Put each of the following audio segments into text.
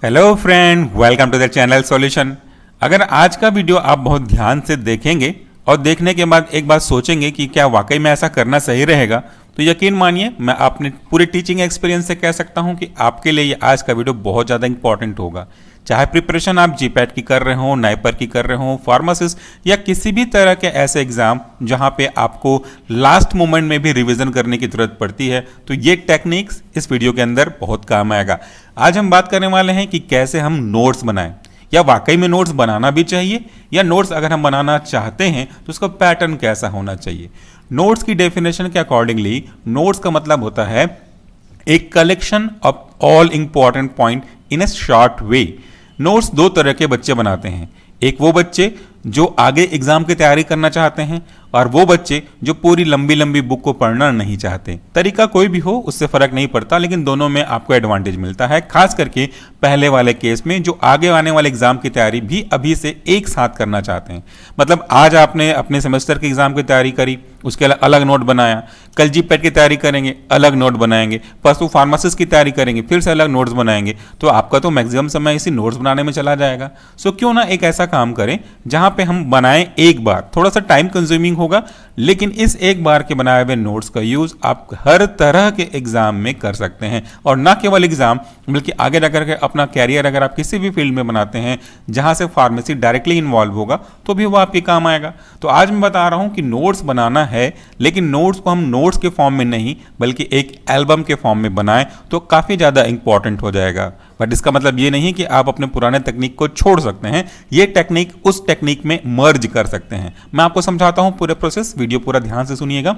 Hello friend, welcome to the channel solution. अगर आज का वीडियो आप बहुत ध्यान से देखेंगे और देखने के बाद एक बात सोचेंगे कि क्या वाकई में ऐसा करना सही रहेगा, तो यकीन मानिए मैं अपने पूरे टीचिंग एक्सपीरियंस से कह सकता हूं कि आपके लिए ये आज का वीडियो बहुत ज़्यादा इंपॉर्टेंट होगा। चाहे प्रिपरेशन आप जीपैट की कर रहे हो, नाइपर की कर रहे हो, फार्मासिस्ट या किसी भी तरह के ऐसे एग्जाम जहां पे आपको लास्ट मोमेंट में भी रिवीजन करने की जरूरत पड़ती है, तो ये टेक्निक्स इस वीडियो के अंदर बहुत काम आएगा। आज हम बात करने वाले हैं कि कैसे हम नोट्स बनाएं, या वाकई में नोट्स बनाना भी चाहिए, या नोट्स अगर हम बनाना चाहते हैं तो उसका पैटर्न कैसा होना चाहिए। नोट्स की डेफिनेशन के अकॉर्डिंगली नोट्स का मतलब होता है एक collection of all important point in A short way. Notes दो तरह के बच्चे बनाते हैं, एक वो बच्चे जो आगे एग्जाम की तैयारी करना चाहते हैं और वो बच्चे जो पूरी लंबी लंबी बुक को पढ़ना नहीं चाहते। तरीका कोई भी हो उससे फर्क नहीं पड़ता, लेकिन दोनों में आपको एडवांटेज मिलता है, खास करके पहले वाले केस में जो आगे आने वाले एग्जाम की तैयारी भी अभी से एक साथ करना चाहते हैं। मतलब आज आपने अपने सेमेस्टर के एग्जाम की तैयारी करी, उसके अलग नोट बनाया, कल जीपैट की तैयारी करेंगे अलग नोट बनाएंगे, परसों फार्मासिस्ट की तैयारी करेंगे फिर से अलग नोट्स बनाएंगे, तो आपका तो मैक्सिमम समय इसी नोट्स बनाने में चला जाएगा। सो क्यों ना एक ऐसा काम करें जहां पे हम बनाएं एक बार, थोड़ा सा टाइम कंज्यूमिंग होगा, लेकिन इस एक बार के बनाए हुए नोट्स का यूज आप हर तरह के एग्जाम में कर सकते हैं। और ना केवल एग्जाम बल्कि आगे जाकर के अपना कैरियर अगर आप किसी भी फील्ड में बनाते हैं जहां से फार्मेसी डायरेक्टली इन्वॉल्व होगा तो भी वो आपके काम आएगा। तो आज मैं बता रहा हूं कि नोट्स बनाना है, लेकिन नोट्स को हम नोट्स के फॉर्म में नहीं बल्कि एक एल्बम के फॉर्म में बनाएं तो काफी ज्यादा इंपॉर्टेंट हो जाएगा। बट इसका मतलब ये नहीं कि आप अपने पुराने टेक्निक को छोड़ सकते हैं, ये टेक्निक उस टेक्निक में मर्ज कर सकते हैं। मैं आपको समझाता हूं पूरे प्रोसेस, वीडियो पूरा ध्यान से सुनिएगा।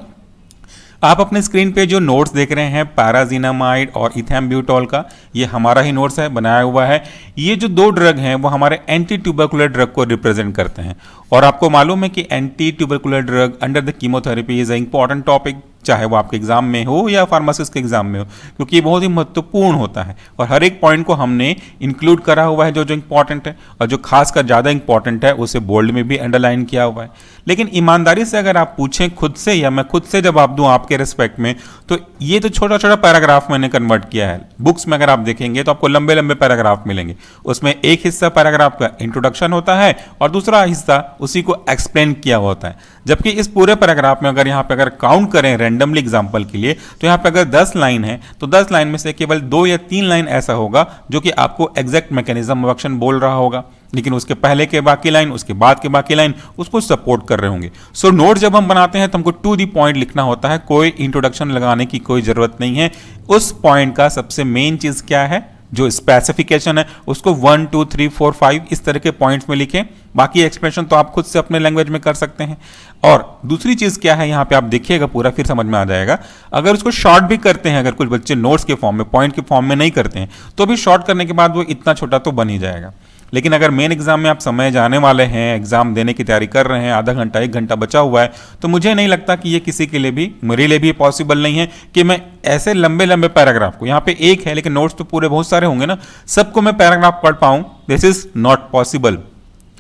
आप अपने स्क्रीन पे जो नोट्स देख रहे हैं पैराजीनामाइड और इथैम्ब्यूटॉल का, ये हमारा ही नोट्स है, बनाया हुआ है। ये जो दो ड्रग हैं वो हमारे एंटी ट्यूबरकुलर ड्रग को रिप्रेजेंट करते हैं। और आपको मालूम है कि anti tubercular drug under the chemotherapy is a important topic, चाहे वो आपके एग्जाम में हो या फार्मासिस्ट के एग्जाम में हो, क्योंकि ये बहुत ही महत्वपूर्ण होता है और हर एक पॉइंट को हमने इंक्लूड करा हुआ है जो जो इंपॉर्टेंट है, और जो खासकर ज़्यादा इंपॉर्टेंट है उसे बोल्ड में भी अंडरलाइन किया हुआ है। लेकिन ईमानदारी से अगर आप पूछें खुद से या मैं खुद से जवाब दूं आपके रिस्पेक्ट में, तो ये तो छोटा छोटा पैराग्राफ मैंने कन्वर्ट किया है। बुक्स में अगर आप देखेंगे तो आपको लंबे लंबे पैराग्राफ मिलेंगे, उसमें एक हिस्सा पैराग्राफ का इंट्रोडक्शन होता है और दूसरा हिस्सा उसी को एक्सप्लेन किया होता है। जबकि इस पूरे पैराग्राफ में अगर यहाँ पे अगर काउंट करें रैंडमली एग्जांपल के लिए, तो यहाँ पे अगर 10 लाइन है तो 10 लाइन में से केवल 2 या 3 लाइन ऐसा होगा जो कि आपको एग्जैक्ट मैकेनिज्म ऑफ एक्शन बोल रहा होगा, लेकिन उसके पहले के बाकी लाइन, उसके बाद के बाकी लाइन उसको सपोर्ट कर रहे होंगे। सो नोट जब हम बनाते हैं तो हमको टू दी पॉइंट लिखना होता है, कोई इंट्रोडक्शन लगाने की कोई जरूरत नहीं है। उस पॉइंट का सबसे मेन चीज क्या है, जो स्पेसिफिकेशन है उसको 1 2 3 4 5 इस तरह के पॉइंट्स में लिखें। बाकी एक्सप्लेनेशन तो आप खुद से अपने लैंग्वेज में कर सकते हैं। और दूसरी चीज क्या है, यहां पे आप देखिएगा पूरा फिर समझ में आ जाएगा। अगर उसको शॉर्ट भी करते हैं, अगर कुछ बच्चे नोट्स के फॉर्म में पॉइंट के फॉर्म में नहीं करते हैं तो भी शॉर्ट करने के बाद वो इतना छोटा तो बन ही जाएगा। लेकिन अगर मेन एग्जाम में आप समय जाने वाले हैं, एग्जाम देने की तैयारी कर रहे हैं, आधा घंटा 1 घंटा बचा हुआ है, तो मुझे नहीं लगता कि ये किसी के लिए भी, मेरे लिए भी पॉसिबल नहीं है कि मैं ऐसे लंबे लंबे पैराग्राफ को, यहाँ पे एक है लेकिन नोट्स तो पूरे बहुत सारे होंगे ना, सबको मैं पैराग्राफ पढ़ पाऊं। This is not possible,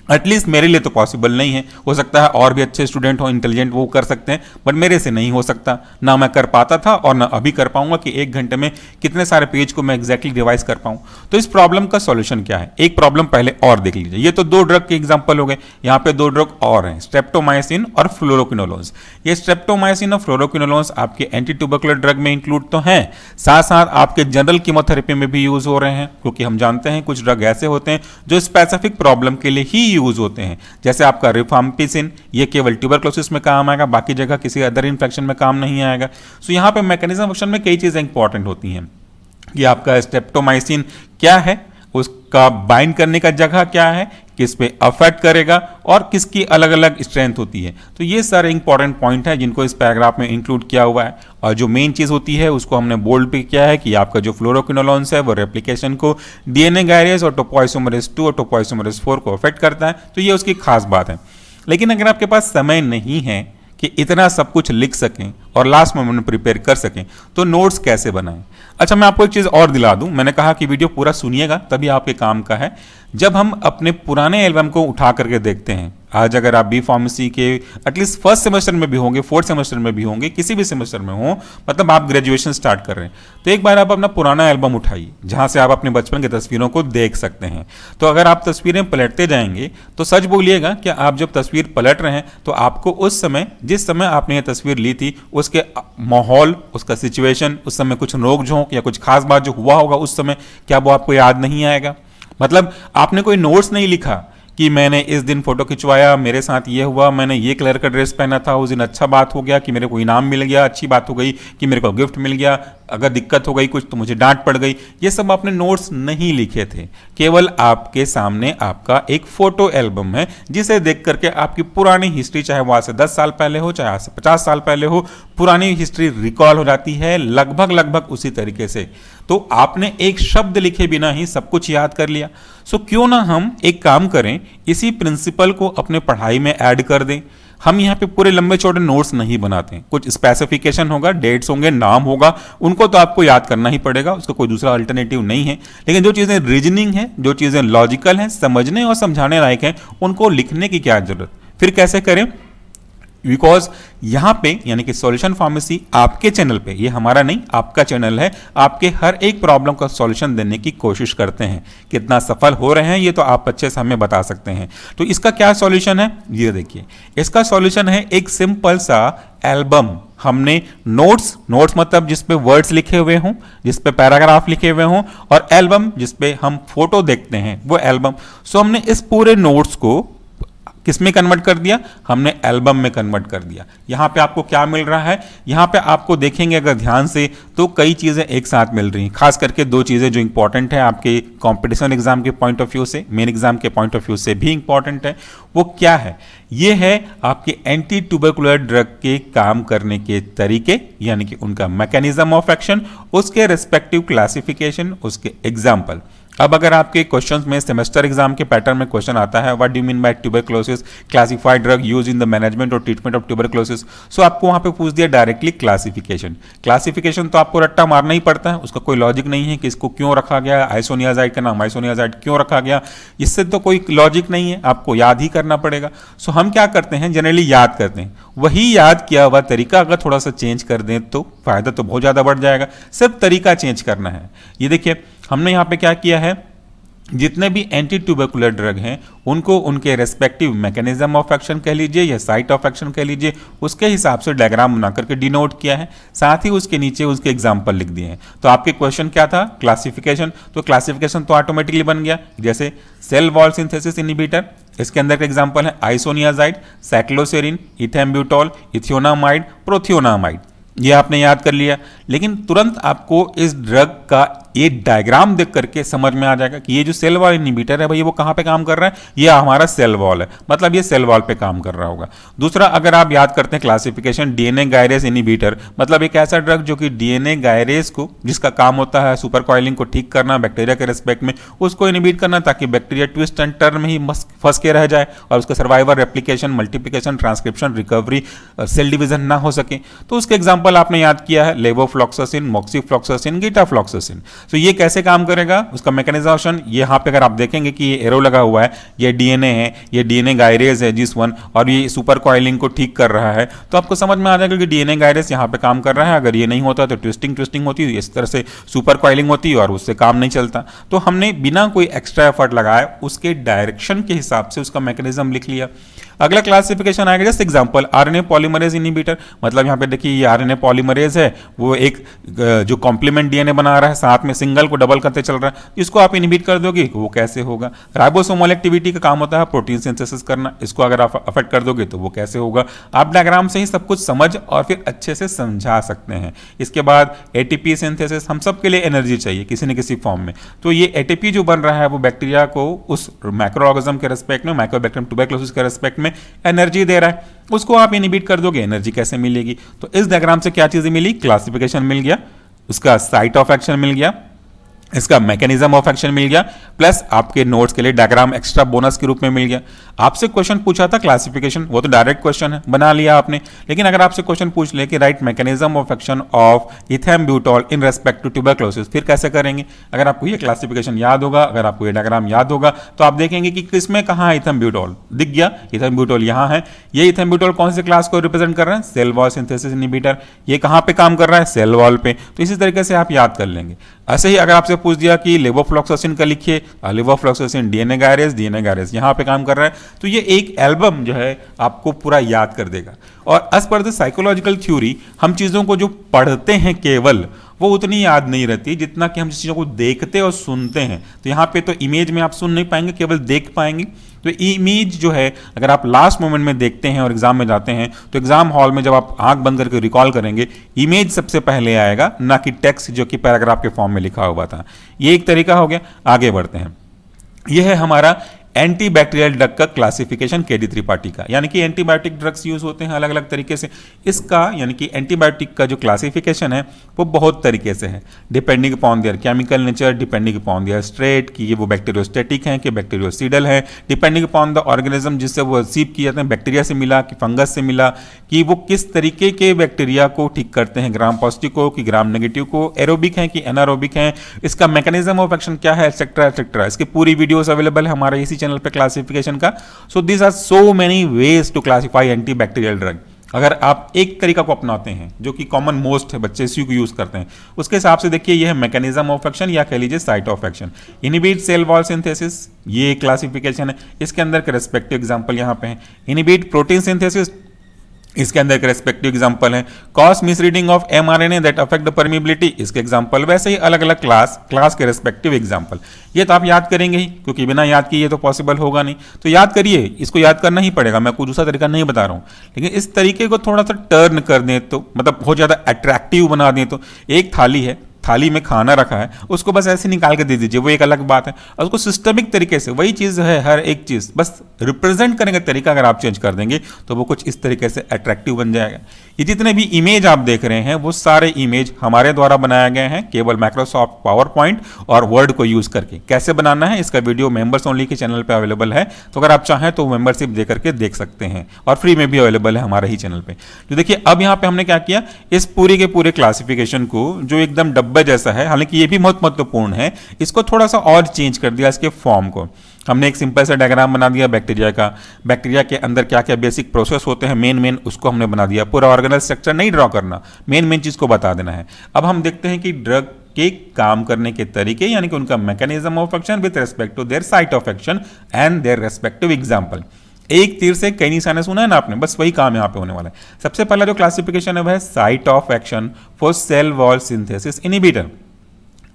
at least मेरे लिए तो पॉसिबल नहीं है। हो सकता है और भी अच्छे स्टूडेंट हो, इंटेलिजेंट, वो कर सकते हैं, बट मेरे से नहीं हो सकता। ना मैं कर पाता था और ना अभी कर पाऊंगा कि 1 घंटे में कितने सारे पेज को मैं एग्जैक्टली रिवाइज कर पाऊं। तो इस प्रॉब्लम का सॉल्यूशन क्या है, एक प्रॉब्लम पहले और देख लीजिए। ये तो 2 ड्रग के एग्जाम्पल हो गए, यहाँ पे 2 ड्रग और हैं, स्ट्रेप्टोमाइसिन और फ्लोरोक्विनोलोन्स। ये स्ट्रेप्टोमाइसिन और फ्लोरोक्विनोलोन्स आपके एंटी ट्यूबरकुलर ड्रग में इंक्लूड तो हैं, साथ साथ आपके जनरल कीमोथेरेपी में भी यूज हो रहे हैं, क्योंकि हम जानते हैं कुछ ड्रग ऐसे होते हैं जो स्पेसिफिक प्रॉब्लम के लिए ही यूज होते हैं। जैसे आपका रिफाम्पिसिन, ये केवल ट्यूबरक्लोसिस में काम आएगा, बाकी जगह किसी अदर इन्फेक्शन में काम नहीं आएगा। सो यहाँ पे मैकेनिज्म ऑफ एक्शन में कई चीजें इंपॉर्टेंट होती हैं कि आपका स्ट्रेप्टोमाइसिन क्या है, उसका बाइंड करने का जगह क्या है, किस पे अफेक्ट करेगा और किसकी अलग अलग स्ट्रेंथ होती है। तो ये सारे इंपॉर्टेंट पॉइंट है जिनको इस पैराग्राफ में इंक्लूड किया हुआ है। और जो मेन चीज होती है उसको हमने बोल्ड पे किया है कि आपका जो फ्लोरोक्विनोलोन्स है वो रेप्लिकेशन को डीएनए गायरेज और टोपोइसोमरेज 2 और टोपोइसोमरेज 4 को अफेक्ट करता है, तो ये उसकी खास बात है। लेकिन अगर आपके पास समय नहीं है कि इतना सब कुछ लिख सकें और लास्ट मोमेंट में प्रिपेयर कर सकें, तो नोट्स कैसे बनाएं। अच्छा, मैं आपको एक चीज और दिला दूं, मैंने कहा कि वीडियो पूरा सुनिएगा तभी आपके काम का है। जब हम अपने पुराने एल्बम को उठा करके देखते हैं, आज अगर आप बी फार्मेसी के एटलीस्ट फर्स्ट सेमेस्टर में भी होंगे, फोर्थ सेमेस्टर में भी होंगे, किसी भी सेमेस्टर में हो, मतलब आप ग्रेजुएशन स्टार्ट कर रहे हैं, तो एक बार आप अपना पुराना एल्बम उठाइए जहां से आप अपने बचपन की तस्वीरों को देख सकते हैं। तो अगर आप तस्वीरें पलटते जाएंगे तो सच बोलिएगा कि आप जब तस्वीर पलट रहे हैं तो आपको उस समय, जिस समय आपने ये तस्वीर ली थी, उसके माहौल, उसका सिचुएशन, उस समय कुछ नोक झोंक या कुछ खास बात जो हुआ होगा उस समय, क्या वो आपको याद नहीं आएगा? मतलब आपने कोई नोट्स नहीं लिखा कि मैंने इस दिन फोटो खिंचवाया, मेरे साथ ये हुआ, मैंने ये कलर का ड्रेस पहना था, उस दिन अच्छा बात हो गया कि मेरे को इनाम मिल गया, अच्छी बात हो गई कि मेरे को गिफ्ट मिल गया, अगर दिक्कत हो गई कुछ तो मुझे डांट पड़ गई। ये सब आपने नोट्स नहीं लिखे थे, केवल आपके सामने आपका एक फोटो एल्बम है जिसे देख करके आपकी पुरानी हिस्ट्री, चाहे वो आज से 10 साल पहले हो, चाहे आज से 50 साल पहले हो, पुरानी हिस्ट्री रिकॉल हो जाती है लगभग उसी तरीके से। तो आपने एक शब्द लिखे बिना ही सब कुछ याद कर लिया। सो क्यों ना हम एक काम करें, इसी प्रिंसिपल को अपने पढ़ाई में ऐड कर दें। हम यहाँ पे पूरे लंबे चौड़े नोट्स नहीं बनाते, कुछ स्पेसिफिकेशन होगा, डेट्स होंगे, नाम होगा, उनको तो आपको याद करना ही पड़ेगा, उसका कोई दूसरा अल्टरनेटिव नहीं है। लेकिन जो चीज़ें रीजनिंग है, जो चीज़ें लॉजिकल हैं, समझने और समझाने लायक हैं, उनको लिखने की क्या जरूरत? फिर कैसे करें? बिकॉज यहां पे यानी कि सॉल्यूशन फार्मेसी आपके चैनल पे, ये हमारा नहीं आपका चैनल है, आपके हर एक प्रॉब्लम का सॉल्यूशन देने की कोशिश करते हैं। कितना सफल हो रहे हैं ये तो आप अच्छे से हमें बता सकते हैं। तो इसका क्या सॉल्यूशन है ये देखिए। इसका सॉल्यूशन है एक सिंपल सा एल्बम। हमने नोट्स मतलब जिस पे वर्ड्स लिखे हुए हों, जिस पे पैराग्राफ लिखे हुए हों, और एल्बम जिस पे हम फोटो देखते हैं, वो एल्बम। सो हमने इस पूरे नोट्स को किस में कन्वर्ट कर दिया? हमने एल्बम में कन्वर्ट कर दिया। यहां पे आपको क्या मिल रहा है? यहां पे आपको देखेंगे अगर ध्यान से तो कई चीजें एक साथ मिल रही हैं, खास करके दो चीजें जो इंपॉर्टेंट है आपके कंपटीशन एग्जाम के पॉइंट ऑफ व्यू से, मेन एग्जाम के पॉइंट ऑफ व्यू से भी इंपॉर्टेंट है। वो क्या है? ये है आपके एंटी ट्यूबरकुलर ड्रग के काम करने के तरीके, यानी कि उनका मैकेनिज्म ऑफ एक्शन, उसके रिस्पेक्टिव क्लासिफिकेशन, उसके एग्जाम्पल। अब अगर आपके क्वेश्चंस में सेमेस्टर एग्जाम के पैटर्न में क्वेश्चन आता है, what do you mean by tuberculosis, classified drug use in the management और ट्रीटमेंट ऑफ ट्यूबरकुलोसिस, सो आपको वहां पे पूछ दिया डायरेक्टली क्लासिफिकेशन तो आपको रट्टा मारना ही पड़ता है, उसका कोई लॉजिक नहीं है कि इसको क्यों रखा गया, आइसोनियाजाइड का नाम आइसोनियाजाइड क्यों रखा गया, इससे तो कोई लॉजिक नहीं है, आपको याद ही करना पड़ेगा। सो हम क्या करते हैं, जनरली याद करते हैं, वही याद किया हुआ तरीका अगर थोड़ा सा चेंज कर दें तो फायदा तो बहुत ज्यादा बढ़ जाएगा। सिर्फ तरीका चेंज करना है। ये देखिए हमने यहां पे क्या किया है, जितने भी एंटी ट्यूबरकुलर ड्रग हैं उनको उनके रेस्पेक्टिव मैकेनिज्म ऑफ एक्शन कह लीजिए या साइट ऑफ एक्शन कह लीजिए, उसके हिसाब से डायग्राम बना करके डिनोट किया है, साथ ही उसके नीचे उसके एग्जाम्पल लिख दिए हैं। तो आपके क्वेश्चन क्या था? क्लासिफिकेशन। तो क्लासिफिकेशन तो ऑटोमेटिकली बन गया, जैसे सेल वॉल सिंथेसिस इनहिबिटर, इसके अंदर का एग्जाम्पल है आइसोनियाजाइड, साइक्लोसेरिन, इथेम्ब्यूटॉल, इथियोनामाइड, प्रोथियोनामाइड। ये आपने याद कर लिया, लेकिन तुरंत आपको इस ड्रग का ये डायग्राम देख करके समझ में आ जाएगा कि ये जो सेल वॉल इनहिबिटर है भाई, वो कहाँ पे काम कर रहा है? ये हमारा सेल वॉल है, मतलब ये सेल वॉल पे काम कर रहा होगा। दूसरा, अगर आप याद करते हैं क्लासिफिकेशन, डीएनए गायरेज इनहिबिटर, मतलब एक ऐसा ड्रग जो कि डीएनए गायरेज को, जिसका काम होता है सुपर कॉइलिंग को ठीक करना बैक्टीरिया के रेस्पेक्ट में, उसको इनहिबिट करना ताकि बैक्टीरिया ट्विस्ट एंड टर्न में ही फंस के रह जाए और उसका survival, replication, multiplication, transcription, recovery, cell division ना हो सके। तो उसके एग्जाम्पल आपने याद किया है, लेवोफ्लॉक्सासिन, मॉक्सीफ्लॉक्सासिन, गीटाफ्लॉक्सासिन। तो ये कैसे काम करेगा, उसका मैकेनिज्म, यहाँ पे अगर आप देखेंगे कि ये एरो लगा हुआ है, ये डीएनए है, ये डीएनए गायरेज है जिस वन, और ये सुपर कॉइलिंग को ठीक कर रहा है, तो आपको समझ में आ जाएगा कि डीएनए गायरेज यहाँ पे काम कर रहा है। अगर ये नहीं होता तो ट्विस्टिंग होती, इस तरह से सुपर कॉइलिंग होती और उससे काम नहीं चलता। तो हमने बिना कोई एक्स्ट्रा एफर्ट लगाए उसके डायरेक्शन के हिसाब से उसका मैकेनिज्म लिख लिया। अगला क्लासिफिकेशन आएगा, just example RNA polymerase inhibitor, मतलब यहाँ पे देखिए ये आरएनए पॉलीमरेज है, वो एक जो कॉम्प्लीमेंट डीएनए बना रहा है, साथ में सिंगल को डबल करते चल रहा है, इसको आप इनहिबिट कर दोगे वो कैसे होगा। राइबोसोमल एक्टिविटी का काम होता है प्रोटीन सिंथेसिस करना, इसको अगर आप अफेक्ट कर दोगे तो वो कैसे होगा। आप डायग्राम से ही सब कुछ समझ और फिर अच्छे से समझा सकते हैं। इसके बाद एटीपी सिंथेसिस, हम सब के लिए एनर्जी चाहिए किसी न किसी फॉर्म में, तो ये एटीपी जो बन रहा है वो बैक्टीरिया को उस माइक्रो ऑर्गेनिज्म के रेस्पेक्ट में, माइक्रोबैक्टीरियम ट्यूबरकुलोसिस के रेस्पेक्ट में एनर्जी दे रहा है, उसको आप इनहिबिट कर दोगे, एनर्जी कैसे मिलेगी। तो इस डायग्राम से क्या चीजें मिली, क्लासिफिकेशन मिल गया, उसका साइट ऑफ एक्शन मिल गया, इसका मैकेनिज्म ऑफ एक्शन मिल गया, प्लस आपके नोट्स के लिए डायग्राम एक्स्ट्रा बोनस के रूप में मिल गया। आपसे क्वेश्चन पूछा था क्लासिफिकेशन, वो तो डायरेक्ट क्वेश्चन है, बना लिया आपने। लेकिन अगर आपसे क्वेश्चन पूछ ले कि right mechanism of action of ethambutol in respect to tuberculosis, फिर कैसे करेंगे? अगर आपको ये क्लासिफिकेशन याद होगा, अगर आपको ये डायग्राम याद होगा, तो आप देखेंगे कि किसमें कहाँ है इथेम्ब्यूटॉल, दिख गया इथेम्ब्यूटॉल यहाँ है। ये इथेम्ब्यूटॉल कौन से क्लास को रिप्रेजेंट कर रहा है? Cell wall synthesis inhibitor. ये कहाँ पे काम कर रहा है? सेल वॉल पे। तो इसी तरीके से आप याद कर लेंगे। ऐसे ही अगर आपसे पूछ दिया कि लेवोफ्लॉक्सासिन का लिखिए, लेवोफ्लॉक्सासिन डीएनए गायरेज यहाँ पे काम कर रहा है, तो ये एक एल्बम जो है आपको पूरा याद कर देगा। और as per the psychological theory, हम चीज़ों को जो पढ़ते हैं केवल, वो उतनी याद नहीं रहती जितना कि हम चीज़ों को देखते और सुनते हैं। तो यहाँ पे तो इमेज में आप सुन नहीं पाएंगे, केवल देख पाएंगे। तो इमेज जो है, अगर आप लास्ट मोमेंट में देखते हैं और एग्जाम में जाते हैं, तो एग्जाम हॉल में जब आप आंख बंद करके रिकॉल करेंगे, इमेज सबसे पहले आएगा, ना कि टेक्स्ट जो कि पैराग्राफ के फॉर्म में लिखा हुआ था। ये एक तरीका हो गया। आगे बढ़ते हैं। यह है हमारा एंटी बैक्टीरियल ड्रग का क्लासिफिकेशन केडी त्रिपाठी का, यानी कि एंटीबायोटिक ड्रग्स यूज होते हैं अलग अलग तरीके से। इसका यानी कि एंटीबायोटिक का जो क्लासिफिकेशन है वो बहुत तरीके से है, depending upon their chemical nature, depending upon their straight, कि ये वो बैक्टीरियोस्टेटिक हैं कि बैक्टीरियोसिडल है, डिपेंडिंग अपॉन द ऑर्गेनिज्म जिससे वो रिसीव किए जाते हैं, बैक्टीरिया से मिला कि फंगस से मिला, कि वो किस तरीके के बैक्टीरिया को ठीक करते हैं, ग्राम पॉजिटिव को कि ग्राम नेगेटिव को, एरोबिक हैं कि एनारोबिक हैं, इसका मैकेनिज्म ऑफ एक्शन क्या है, एक्सेट्रा एक्सेट्रा। इसकी पूरी वीडियोस अवेलेबल है हमारे इसी चैनल पे क्लासिफिकेशन का। So this are so many ways to classify anti bacterial drug. अगर आप एक तरीका को अपनाते हैं जो कि कॉमन मोस्ट है, बच्चे इसी को यूज करते हैं, उसके हिसाब से देखिए यह है मैकेनिज्म ऑफ एक्शन या कह लीजिए site of action. Inhibit cell wall synthesis, ये क्लासिफिकेशन है। इसके अंदर के रेस्पेक्टिव एग्जांपल यहां पे हैं। इनहिबिट प्रोटीन सिंथेसिस, इसके अंदर के रेस्पेक्टिव एग्जांपल है। Cos misreading of mRNA that affect the permeability, इसके एग्जांपल। वैसे ही अलग अलग क्लास के रेस्पेक्टिव एग्जांपल। ये तो आप याद करेंगे ही, क्योंकि बिना याद किए तो पॉसिबल होगा नहीं। तो याद करिए, इसको याद करना ही पड़ेगा, मैं कोई दूसरा तरीका नहीं बता रहा हूं। लेकिन इस तरीके को थोड़ा सा टर्न कर दें तो, मतलब बहुत ज्यादा अट्रैक्टिव बना दें तो, एक थाली है, थाली में खाना रखा है, उसको बस ऐसे निकाल के दे दीजिए, वो एक अलग बात है। और उसको सिस्टमिक तरीके से वही चीज़ है, हर एक चीज़ बस रिप्रेजेंट करने का तरीका अगर आप चेंज कर देंगे तो वो कुछ इस तरीके से अट्रैक्टिव बन जाएगा। ये जितने भी इमेज आप देख रहे हैं वो सारे इमेज हमारे द्वारा बनाए गए हैं, केवल माइक्रोसॉफ्ट पावर पॉइंट और वर्ड को यूज करके। कैसे बनाना है इसका वीडियो मेंबर्स ओनली के चैनल पे अवेलेबल है, तो अगर आप चाहें तो मेंबरशिप दे करके देख सकते हैं, और फ्री में भी अवेलेबल है हमारे ही चैनल पे। तो देखिए अब यहाँ पे हमने क्या किया, इस पूरे के पूरे क्लासिफिकेशन को जो एकदम डब्बे जैसा है, हालांकि ये भी बहुत महत्वपूर्ण है, इसको थोड़ा सा और चेंज कर दिया, इसके फॉर्म को। हमने एक सिंपल सा डायग्राम बना दिया बैक्टीरिया का, बैक्टीरिया के अंदर क्या क्या बेसिक प्रोसेस होते हैं, मेन उसको हमने बना दिया। पूरा ऑर्गेनल स्ट्रक्चर नहीं ड्रॉ करना, मेन चीज को बता देना है। अब हम देखते हैं कि ड्रग के काम करने के तरीके, यानी कि उनका mechanism of action with respect to their site of action and their respective example. एक तीर से कई निशाने, सुना है ना आपने, बस वही काम यहां पे होने वाला है। सबसे पहला जो क्लासिफिकेशन है वह है site of action for sale wall synthesis inhibitor.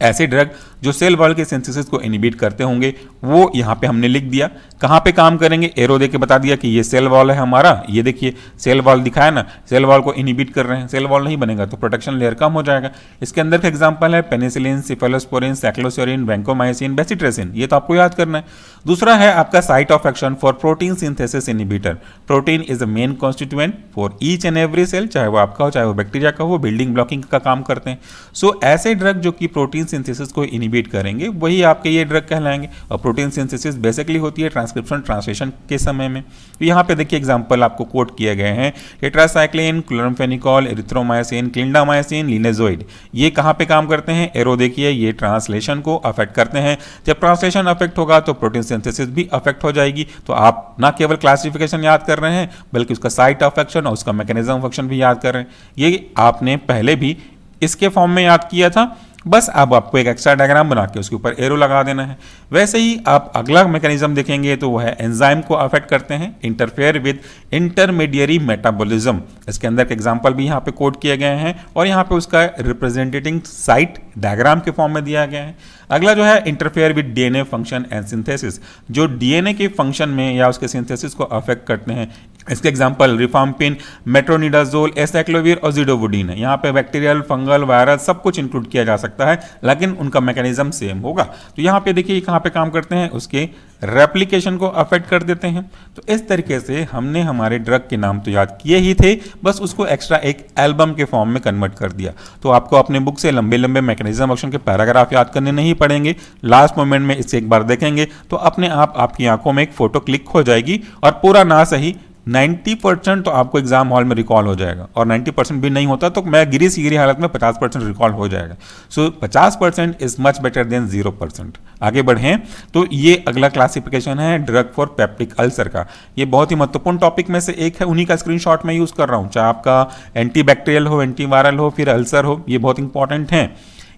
ऐसे ड्रग जो सेल वॉल के सिंथेसिस को इनहिबिट करते होंगे वो यहाँ पे हमने लिख दिया। कहाँ पे काम करेंगे, एरो दे के बता दिया कि ये सेल वॉल है हमारा, ये देखिए सेल वॉल दिखाया ना, सेल वॉल को इनहिबिट कर रहे हैं। सेल वॉल नहीं बनेगा तो प्रोटेक्शन लेयर कम हो जाएगा। इसके अंदर का एग्जांपल है penicillin, cephalosporin, cycloserine, vancomycin, bacitracin, ये तो आपको याद करना है। दूसरा है आपका site of action for protein synthesis inhibitor. Protein is the main constituent for each and every cell, चाहे वो आपका हो चाहे वो बैक्टीरिया का हो, बिल्डिंग ब्लॉकिंग का काम करते हैं। सो ऐसे ड्रग जो कि प्रोटीन सिंथेसिस को इनहिबिट करेंगे वही आपके ये ड्रग कहलाएंगे। और प्रोटीन सिंथेसिस बेसिकली होती है ट्रांसक्रिप्शन ट्रांसलेशन के समय में। तो यहाँ पे देखिए एग्जांपल आपको कोट किए गए हैं, टेट्रासाइक्लिन, क्लोरामफेनिकॉल, एरिथ्रोमाइसिन, क्लिंडामाइसिन, लिनेजोइड। ये कहाँ पे काम करते हैं, एरो देखिए, ये ट्रांसलेशन को अफेक्ट करते हैं। जब ट्रांसलेशन अफेक्ट होगा तो प्रोटीन सिंथेसिस भी अफेक्ट हो जाएगी। तो आप ना केवल क्लासिफिकेशन याद कर रहे हैं बल्कि उसका साइट ऑफ एक्शन और उसका मैकेनिज्म ऑफ एक्शन भी याद कर रहे हैं। ये आपने पहले भी इसके फॉर्म में याद किया था, बस अब आपको एक एक्स्ट्रा डायग्राम बना के उसके ऊपर एरो लगा देना है। वैसे ही आप अगला मैकेनिज्म देखेंगे तो वह है एंजाइम को अफेक्ट करते हैं, इंटरफेयर विद इंटरमीडियरी मेटाबॉलिज्म। इसके अंदर के एग्जांपल भी यहाँ पे कोड किए गए हैं और यहाँ पे उसका रिप्रेजेंटेटिंग साइट डायग्राम के फॉर्म में दिया गया है। अगला जो है interfere with DNA function and synthesis, जो डीएनए के फंक्शन में या उसके सिंथेसिस को अफेक्ट करते हैं। इसके एग्जांपल रिफाम्पिन, मेट्रोनिडाजोल, एसाइक्लोविर और जिडोवुडीन है। यहाँ पे बैक्टीरियल, फंगल, वायरस सब कुछ इंक्लूड किया जा सकता है, लेकिन उनका मैकेनिज्म सेम होगा। तो यहाँ पे देखिए कहाँ पे काम करते हैं, उसके रेप्लिकेशन को अफेक्ट कर देते हैं। तो इस तरीके से हमने हमारे ड्रग के नाम तो याद किए ही थे, बस उसको एक्स्ट्रा एक एल्बम के फॉर्म में कन्वर्ट कर दिया। तो आपको अपने बुक से लंबे लंबे मैकेनिज्म एक्शन के पैराग्राफ याद करने नहीं पड़ेंगे, लास्ट मोमेंट में इसे एक बार देखेंगे तो अपने आप आपकी आंखों में एक फोटो क्लिक हो जाएगी और पूरा ना सही 90% तो आपको एग्जाम हॉल में रिकॉल हो जाएगा, और 90% भी नहीं होता तो मैं गिरी सी गिरी हालत में 50% रिकॉल हो जाएगा। सो 50% इज मच बेटर देन 0%। आगे बढ़ें तो ये अगला क्लासिफिकेशन है ड्रग फॉर पेप्टिक अल्सर का। ये बहुत ही महत्वपूर्ण टॉपिक में से एक है, उन्हीं का स्क्रीनशॉट मैं यूज कर रहा हूँ, चाहे आपका एंटीबैक्टीरियल हो, एंटीवायरल हो, फिर अल्सर हो, ये बहुत इंपॉर्टेंट है।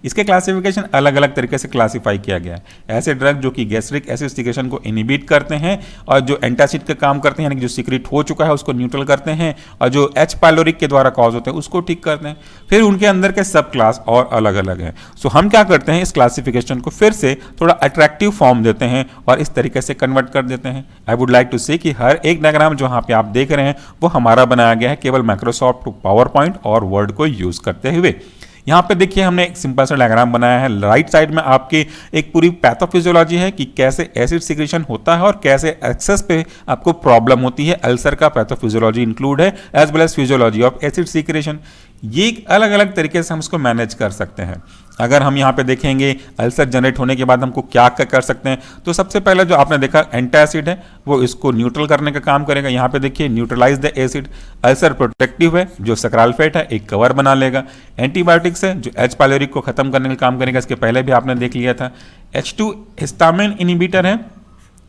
इसके क्लासिफिकेशन अलग अलग तरीके से क्लासिफाई किया गया है। ऐसे ड्रग जो कि गैस्ट्रिक एसिडिफिकेशन को इनिबिट करते हैं, और जो एंटासिड का काम करते हैं, यानी कि जो सीक्रेट हो चुका है उसको न्यूट्रल करते हैं, और जो एच पाइलोरिक के द्वारा कॉज होते हैं उसको ठीक करते हैं। फिर उनके अंदर के सब क्लास और अलग अलग हैं। सो हम क्या करते हैं, इस क्लासिफिकेशन को फिर से थोड़ा अट्रैक्टिव फॉर्म देते हैं और इस तरीके से कन्वर्ट कर देते हैं। आई वुड लाइक टू से कि हर एक डायग्राम जो यहाँ पे आप देख रहे हैं वो हमारा बनाया गया है केवल माइक्रोसॉफ्ट पावर पॉइंट और वर्ड को यूज करते हुए। यहाँ पे देखिए हमने एक सिंपल सा डायग्राम बनाया है। राइट साइड में आपके एक पूरी पैथोफिजियोलॉजी है कि कैसे एसिड सिक्रेशन होता है और कैसे एक्सेस पे आपको प्रॉब्लम होती है। अल्सर का पैथोफिजियोलॉजी इंक्लूड है as well as physiology of acid secretion. ये अलग अलग तरीके से हम इसको मैनेज कर सकते हैं। अगर हम यहाँ पे देखेंगे अल्सर जनरेट होने के बाद हमको क्या कर सकते हैं, तो सबसे पहले जो आपने देखा एंटासिड है वो इसको न्यूट्रल करने का काम करेगा। यहाँ पे देखिए neutralize the acid. Ulcer protective है, जो सक्राल्फेट है एक कवर बना लेगा। एंटीबायोटिक्स है जो एच पाइलोरिक को खत्म करने का काम करेगा, इसके पहले भी आपने देख लिया था। H2 हिस्टामिन इनिबिटर है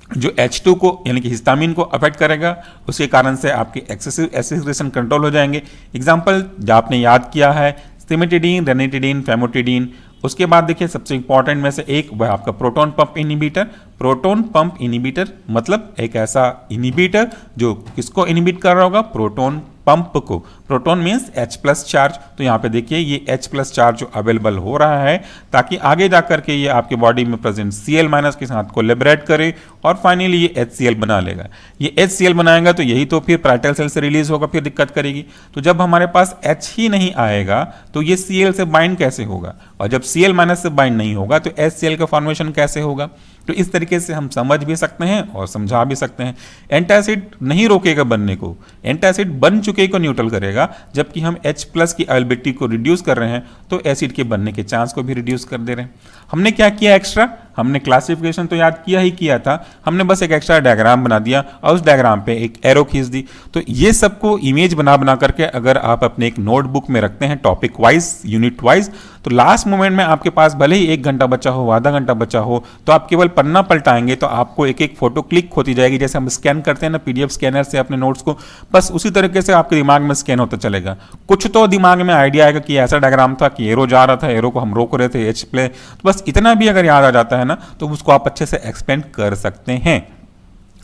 जो H2 को यानी कि हिस्टामिन को अफेक्ट करेगा, उसके कारण से आपके एक्सेसिव एसिडिफिकेशन कंट्रोल हो जाएंगे। एग्जाम्पल जो आपने याद किया है सिमेटिडीन, रेनिटिडीन, फेमोटिडीन। उसके बाद देखिए सबसे इंपॉर्टेंट में से एक वह आपका proton pump inhibitor. Proton pump inhibitor मतलब एक ऐसा इनिबिटर जो किसको इनिबिट कर रहा होगा, प्रोटॉन पंप को। Proton means H+ charge. तो यहाँ पे देखिए ये H+ चार्ज जो अवेलेबल हो रहा है ताकि आगे जाकर के ये आपके बॉडी में प्रेजेंट Cl- के साथ कोलैबोरेट करे और फाइनली ये HCl बना लेगा। ये HCl बनाएगा तो यही तो फिर पैरेटल सेल से रिलीज होगा, फिर दिक्कत करेगी। तो जब हमारे पास H ही नहीं आएगा तो ये Cl से बाइंड कैसे होगा, और जब Cl- से बाइंड नहीं होगा तो HCl का फॉर्मेशन कैसे होगा। तो इस तरीके से हम समझ भी सकते हैं और समझा भी सकते हैं। एंटासिड नहीं रोकेगा बनने को, एंटासिड बन चुके को न्यूट्रल करेगा, जबकि हम H+ की अवेलेबिलिटी को रिड्यूस कर रहे हैं तो एसिड के बनने के चांस को भी रिड्यूस कर दे रहे हैं। हमने क्या किया एक्स्ट्रा, हमने क्लासिफिकेशन तो याद किया ही किया था, हमने बस एक एक्स्ट्रा डायग्राम बना दिया और उस डायग्राम पे एक एरो खींच दी। तो ये सबको इमेज बना बना करके अगर आप अपने एक नोटबुक में रखते हैं टॉपिक वाइज, यूनिट वाइज, तो लास्ट मोमेंट में आपके पास भले ही 1 घंटा बचा हो, आधा घंटा बचा हो, तो आप केवल पन्ना पलटाएंगे तो आपको एक एक फोटो क्लिक होती जाएगी। जैसे हम स्कैन करते हैं ना PDF स्कैनर से अपने नोट्स को, बस उसी तरीके से आपके दिमाग में स्कैन होता चलेगा। कुछ तो दिमाग में आइडिया आएगा कि ऐसा डायग्राम था कि एरो जा रहा था, एरो को हम रोक रहे थे, H प्ले, तो बस इतना भी अगर याद आ जाता है ना तो उसको आप अच्छे से एक्सपेंड कर सकते हैं।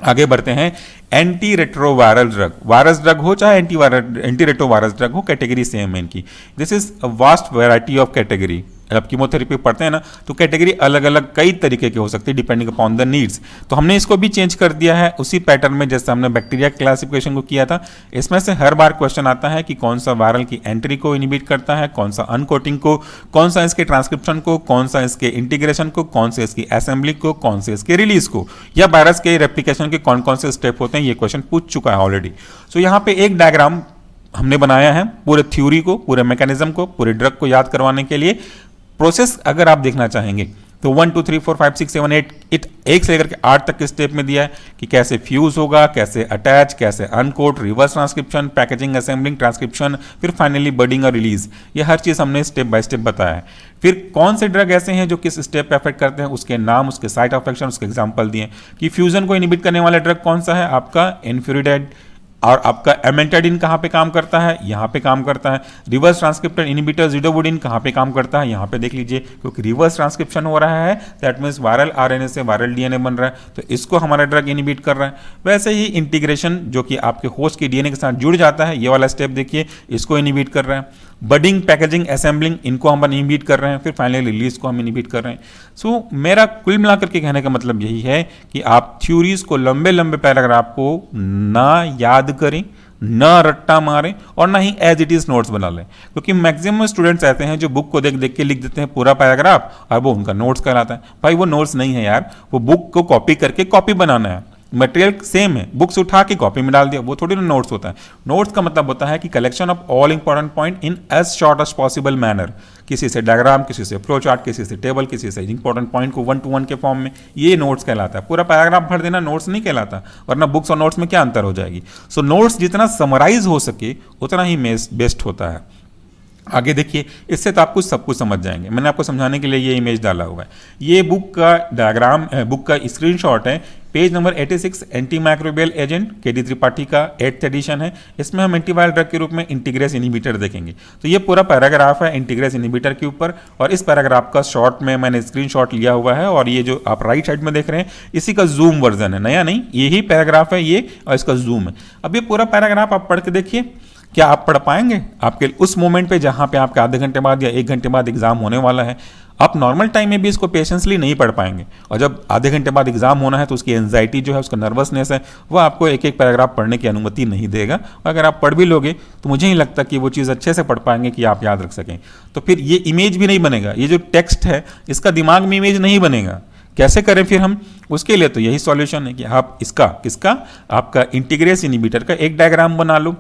आगे बढ़ते हैं। Anti retroviral drug, virus drug हो चाहे एंटी रेट्रोवायरस ड्रग हो, कैटेगरी सेम है इनकी। This is a vast variety of category. जब कीमोथेरेपी पढ़ते हैं ना तो कैटेगरी अलग अलग कई तरीके की हो सकती है डिपेंडिंग अपॉन द नीड्स। तो हमने इसको भी चेंज कर दिया है उसी पैटर्न में जैसे हमने बैक्टीरिया क्लासिफिकेशन को किया था। इसमें से हर बार क्वेश्चन आता है कि कौन सा वायरल की एंट्री को इनिबिट करता है, कौन सा अनकोटिंग को, कौन सा इसके ट्रांसक्रिप्शन को, कौन सा इसके इंटीग्रेशन को, कौन सा इसकी असेंबली को, कौन से इसके रिलीज को, या वायरस के रेप्लिकेशन के कौन कौन से स्टेप होते हैं, ये क्वेश्चन पूछ चुका है ऑलरेडी। सो यहाँ पे एक डायग्राम हमने बनाया है पूरे थ्योरी को, पूरे मैकेनिज्म को, पूरे ड्रग को याद करवाने के लिए। प्रोसेस अगर आप देखना चाहेंगे तो 1 2 3 4 5 6 7 8 1 से लेकर के 8 तक के स्टेप में दिया है कि कैसे फ्यूज होगा, कैसे अटैच, कैसे unquote, reverse transcription, packaging, assembling, transcription, फिर फाइनली बडिंग और रिलीज। ये हर चीज हमने स्टेप बाय स्टेप बताया है। फिर कौन से ड्रग ऐसे हैं जो किस स्टेप पे अफेक्ट करते हैं, उसके नाम, उसके साइट ऑफ एक्शन, उसके एग्जांपल दिए कि फ्यूजन को इनिबिट करने वाला ड्रग कौन सा है, आपका एन्फ्यूरिडाइड। और आपका एमेंटाडिन कहाँ पे काम करता है, यहाँ पे काम करता है। रिवर्स ट्रांसक्रिप्शन इनिबिटर जिडोवुडीन कहाँ पे काम करता है, यहाँ पे देख लीजिए, क्योंकि रिवर्स ट्रांसक्रिप्शन हो रहा है दैट मीन्स वायरल RNA से वायरल DNA बन रहा है, तो इसको हमारा ड्रग इनिबिट कर रहा है। वैसे ही इंटीग्रेशन जो कि आपके होस्ट के DNA के साथ जुड़ जाता है, ये वाला स्टेप देखिए, इसको इनिबिट कर रहा है। बडिंग, पैकेजिंग, असेंबलिंग, इनको हम इनिबिट कर रहे हैं, फिर फाइनली रिलीज को हम इनिबिट कर रहे हैं। सो मेरा कुल मिलाकर के कहने का मतलब यही है कि आप थ्योरीज को, लंबे लंबे पैराग्राफ को ना याद करें, ना रट्टा मारें और ना ही एज इट इज नोट्स बना लें, क्योंकि मैक्सिमम स्टूडेंट्स ऐसे हैं जो बुक को देख देख के लिख देते हैं पूरा पैराग्राफ और वो उनका नोट्स कहलाता है। भाई वो नोट्स नहीं है यार, वो बुक को कॉपी करके कॉपी बनाना है, मटेरियल सेम है, बुक्स उठा के कॉपी में डाल दिया, वो थोड़ी ना नोट्स होता है। नोट्स का मतलब होता है कि collection of all important point in as short as possible manner, किसी से डायग्राम, किसी से फ्लो चार्ट, किसी से टेबल, किसी से इंपॉर्टेंट पॉइंट को 1 to 1 के फॉर्म में, ये नोट्स कहलाता है। पूरा पैराग्राफ भर देना नोट्स नहीं कहलाता, वरना बुक्स और नोट्स में क्या अंतर हो जाएगी। सो नोट्स जितना समराइज हो सके उतना ही बेस्ट होता है। आगे देखिए, इससे तो आप कुछ सब कुछ समझ जाएंगे। मैंने आपको समझाने के लिए ये इमेज डाला हुआ है, ये बुक का डायग्राम, बुक का स्क्रीनशॉट है, page number 86, anti microbial agent, KD Tripathi का 8th एडिशन है। इसमें हम एंटीवायरल ड्रग के रूप में इंटीग्रेस इनहिबिटर देखेंगे। तो ये पूरा पैराग्राफ है इंटीग्रेस इनहिबिटर के ऊपर, और इस पैराग्राफ का शॉर्ट में मैंने स्क्रीनशॉट लिया हुआ है, और ये जो आप राइट साइड में देख रहे हैं इसी का जूम वर्जन है, नया नहीं, यही पैराग्राफ है ये, और इसका जूम है। अब ये पूरा पैराग्राफ आप पढ़ के देखिए, क्या आप पढ़ पाएंगे? आपके उस मोमेंट पे जहां पे आपके आधे घंटे बाद या 1 घंटे बाद एग्जाम होने वाला है, आप नॉर्मल टाइम में भी इसको पेशेंसली नहीं पढ़ पाएंगे, और जब आधे घंटे बाद एग्जाम होना है तो उसकी एंजाइटी जो है, उसका नर्वसनेस है, वो आपको एक एक पैराग्राफ पढ़ने की अनुमति नहीं देगा। और अगर आप पढ़ भी लोगे तो मुझे नहीं लगता कि वो चीज़ अच्छे से पढ़ पाएंगे कि आप याद रख सकें। तो फिर ये इमेज भी नहीं बनेगा, ये जो टेक्स्ट है इसका दिमाग में इमेज नहीं बनेगा। कैसे करें फिर हम? उसके लिए तो यही सॉल्यूशन है कि आप इसका, किसका, आपका इंटीग्रेस इनहिबिटर का एक डायग्राम बना लो।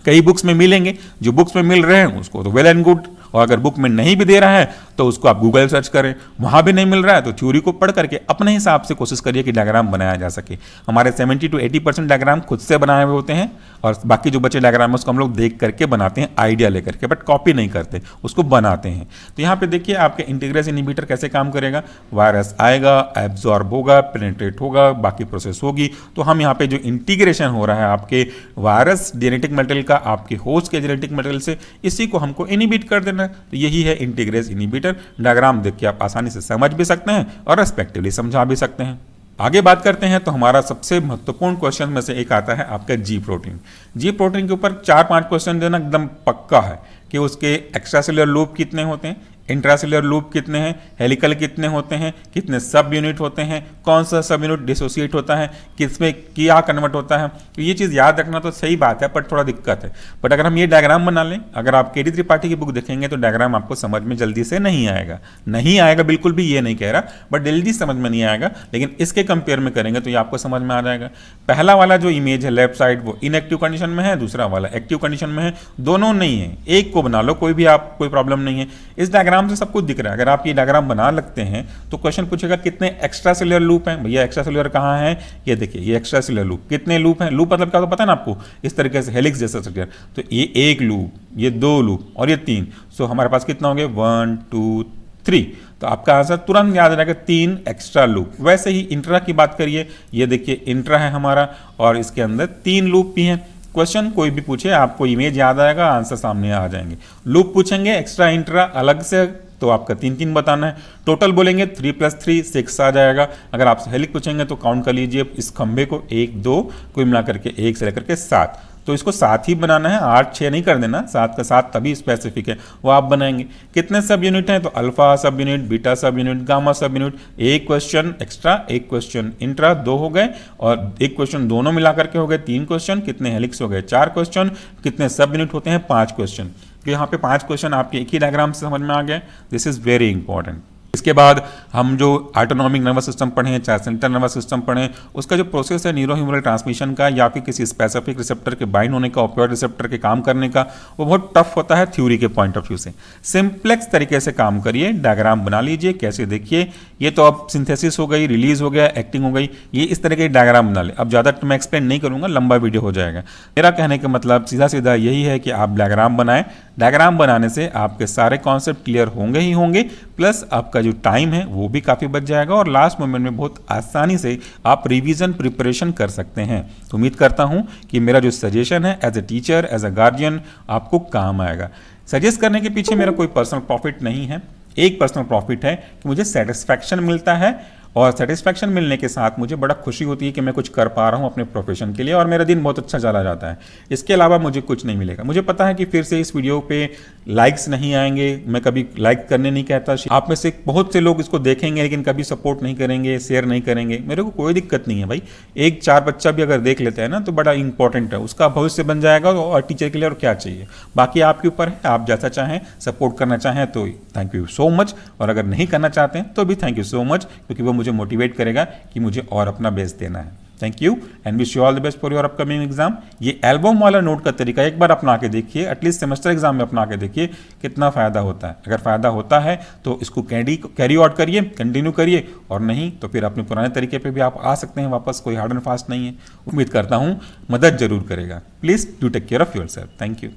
कई बुक्स में मिलेंगे, जो बुक्स में मिल रहे हैं उसको तो वेल एंड गुड, और अगर बुक में नहीं भी दे रहा है तो उसको आप गूगल सर्च करें, वहां भी नहीं मिल रहा है तो थ्योरी को पढ़ करके अपने हिसाब से कोशिश करिए कि डायग्राम बनाया जा सके। हमारे 70 to 80% डायग्राम खुद से बनाए हुए होते हैं, और बाकी जो बचे डायग्राम है उसको हम लोग देख करके बनाते हैं, आइडिया लेकर के, बट कॉपी नहीं करते, उसको बनाते हैं। तो यहाँ पे देखिए आपके इंटीग्रेस इनहिबिटर कैसे काम करेगा। वायरस आएगा, एब्जॉर्ब होगा, पेनिट्रेट होगा, बाकी प्रोसेस होगी। तो हम यहाँ पे जो इंटीग्रेशन हो रहा है आपके वायरस जेनेटिक मटेरियल का आपके होस्ट के जेनेटिक मटेरियल से, इसी को हमको इनहिबिट कर देना। तो यही है इंटीग्रेस इनहिबिटर। डायग्राम देख के आप आसानी से समझ भी सकते हैं और रेस्पेक्टिवली समझा भी सकते हैं। आगे बात करते हैं तो हमारा सबसे महत्वपूर्ण क्वेश्चन में से एक आता है आपका जी प्रोटीन। जी प्रोटीन के ऊपर 4-5 क्वेश्चन देना एकदम पक्का है कि उसके एक्स्ट्रासेलुलर लूप कितने होते हैं, इंट्रासेलुलर लूप कितने हैं, हेलिकल कितने होते हैं, कितने सब यूनिट होते हैं, कौन सा सब यूनिट डिसोसिएट होता है, किसमें क्या कन्वर्ट होता है। तो ये चीज़ याद रखना तो सही बात है, पर थोड़ा दिक्कत है। बट अगर हम ये डायग्राम बना लें, अगर आप केडी त्रिपाठी की बुक देखेंगे तो डायग्राम आपको समझ में जल्दी से नहीं आएगा। नहीं आएगा बिल्कुल भी ये नहीं कह रहा, बट जल्दी समझ में नहीं आएगा, लेकिन इसके कंपेयर में करेंगे तो ये आपको समझ में आ जाएगा। पहला वाला जो इमेज है लेफ्ट साइड, वो इनएक्टिव कंडीशन में है, दूसरा वाला एक्टिव कंडीशन में है, दोनों नहीं है, एक को बना लो, कोई भी आप, कोई प्रॉब्लम नहीं है। इस डायग्राम से सब कुछ दिख रहा है। अगर आप ये डायग्राम बना लगते हैं तो क्वेश्चन पूछेगा कितने एक्स्ट्रा सेलुलर लूप हैं। भैया एक्स्ट्रा सेलुलर कहाँ है? ये देखिए, ये एक्स्ट्रा सेलुलर लूप। कितने लूप हैं? लूप मतलब क्या होता है पता है ना आपको, इस तरीके से हेलिक्स जैसा स्ट्रक्चर। तो ये 1 लूप, ये 2 लूप और ये 3। सो हमारे पास कितना हो गया? 1 2 3। तो आपका आंसर तुरंत याद रहेगा, 3 एक्स्ट्रा लूप। वैसे ही इंट्रा की बात करिए, ये देखिए इंट्रा है हमारा, और इसके अंदर 3 लूप भी हैं। क्वेश्चन कोई भी पूछे आपको इमेज याद आएगा, आंसर सामने आ जाएंगे। लूप पूछेंगे एक्स्ट्रा इंट्रा अलग से, तो आपका 3-3 बताना है। टोटल बोलेंगे 3 + 3 6 आ जाएगा। अगर आपसे हेलिक्स पूछेंगे तो काउंट कर लीजिए इस खंभे को, 1 2 कोई मिला करके 1 से लेकर के 7। तो इसको 7 ही बनाना है, 8 6 नहीं कर देना, 7 का 7 तभी स्पेसिफिक है, वो आप बनाएंगे। कितने सब यूनिट हैं? तो अल्फा सब यूनिट, बीटा सब यूनिट, गामा सब यूनिट। एक क्वेश्चन एक्स्ट्रा, एक क्वेश्चन इंट्रा, 2 हो गए, और एक क्वेश्चन दोनों मिला करके हो गए 3 क्वेश्चन। कितने हेलिक्स हो गए? 4 क्वेश्चन। कितने सब यूनिट होते हैं? 5 क्वेश्चन। तो यहाँ पे 5 क्वेश्चन आपके एक ही डायग्राम से समझ में आ गए। This is very important. इसके बाद हम जो ऑटोनॉमिक नर्वस सिस्टम पढ़ें, चाहे सेंट्रल नर्वस सिस्टम पढ़ें, उसका जो प्रोसेस है न्यूरो ह्यूमरल ट्रांसमिशन का या फिर किसी स्पेसिफिक रिसेप्टर के बाइंड होने का, ऑपियोइड रिसेप्टर के काम करने का, वो बहुत टफ होता है थ्योरी के पॉइंट ऑफ व्यू से। सिंप्लेक्स तरीके से काम करिए, डायग्राम बना लीजिए। कैसे? देखिए, ये तो अब सिंथेसिस हो गई, रिलीज हो गया, एक्टिंग हो गई, ये इस तरह के डायग्राम बना ले। अब ज़्यादा मैं एक्सप्लेन नहीं करूँगा, लंबा वीडियो हो जाएगा। मेरा कहने का मतलब सीधा सीधा यही है कि आप डायग्राम बनाएं। डायग्राम बनाने से आपके सारे कॉन्सेप्ट क्लियर होंगे ही होंगे, प्लस आपका जो टाइम है वो भी काफ़ी बच जाएगा, और लास्ट मोमेंट में बहुत आसानी से आप रिवीजन प्रिपरेशन कर सकते हैं। तो उम्मीद करता हूँ कि मेरा जो सजेशन है as a teacher, as a guardian, आपको काम आएगा। सजेस्ट करने के पीछे मेरा कोई पर्सनल प्रॉफिट नहीं है। एक पर्सनल प्रॉफिट है कि मुझे सेटिस्फैक्शन मिलता है, और सेटिस्फैक्शन मिलने के साथ मुझे बड़ा खुशी होती है कि मैं कुछ कर पा रहा हूँ अपने प्रोफेशन के लिए और मेरा दिन बहुत अच्छा चला जाता है। इसके अलावा मुझे कुछ नहीं मिलेगा। मुझे पता है कि फिर से इस वीडियो पे लाइक्स नहीं आएंगे, मैं कभी लाइक करने नहीं कहता। आप में से बहुत से लोग इसको देखेंगे लेकिन कभी सपोर्ट नहीं करेंगे, शेयर नहीं करेंगे। मेरे को कोई दिक्कत नहीं है भाई, एक 4 बच्चा भी अगर देख लेता है ना तो बड़ा इंपॉर्टेंट है, उसका भविष्य बन जाएगा। और टीचर के लिए और क्या चाहिए, बाकी आपके ऊपर है, आप जैसा चाहें सपोर्ट करना चाहें तो थैंक यू सो मच, और अगर नहीं करना चाहते हैं तो भी थैंक यू सो मच, क्योंकि वो मुझे मोटिवेट करेगा कि मुझे और अपना बेस्ट देना है। Thank you and wish you all the best for your upcoming exam. ये एल्बम वाला नोट का तरीका एक बार अपना के देखिए, एटलीस्ट सेमेस्टर एग्जाम में अपना के देखिए कितना फायदा होता है। अगर फायदा होता है तो इसको कैरी आउट करिए, कंटिन्यू करिए, और नहीं तो फिर अपने पुराने तरीके पे भी आप आ सकते हैं वापस, कोई हार्ड एंड फास्ट नहीं है। उम्मीद करता हूँ मदद जरूर करेगा। Please do take care of your self. Thank you.